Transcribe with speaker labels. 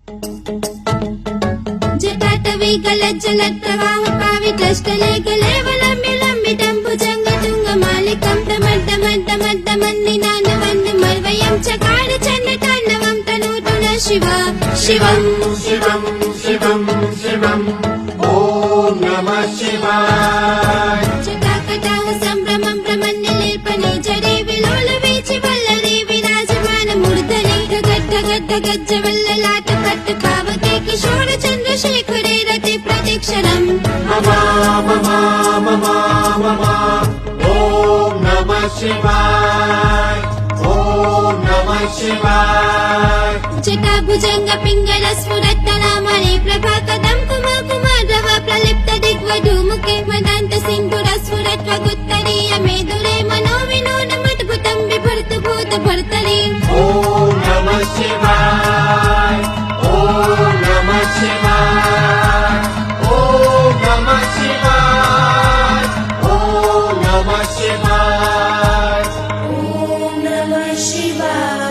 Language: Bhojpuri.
Speaker 1: जटाटवीगलज्जलप्रवाहपावितष्टले गलेवलम्बिलम्बिटम्बुजङ्गतुङ्गमालिकं तमड्डमड्डमड्डमन्निनानवन्निमर्वयं चकार चण्डताण्डवं तनोतु न शिव शिवं
Speaker 2: शिवं शिवं शिवं ॐ नमः शिवाय
Speaker 1: जटाकटाह सम्भ्रमं भ्रमण्यलेपने जडे विलोलवीचि वल्लरे विराजमानमूर्धने ढगज्जवल्ललाटपट्टपावके किशोर चन्द्रशेखरे रते प्रदक्षिणम्
Speaker 2: ममा ममा ममा ममा ॐ नमः शिवाय ॐ नमः शिवाय
Speaker 1: जटाभुजङ्ग पिङ्गल स्फुरत्तनामणे प्रभाकदं कुमाकुमारव प्रलिप्त दिग्वधूमुखे मदान्त सिन्धुरस्फुरत्वगुत्तरीय मेदुरे मनोविनोदमद्भुतं बिभर्तु भूतभर्तरि
Speaker 2: ॐ नमः शिवाय ॐ नमः शिवाय ॐ नमः शिवाय ॐ नमः शिवाय
Speaker 1: ॐ नमः शिवाय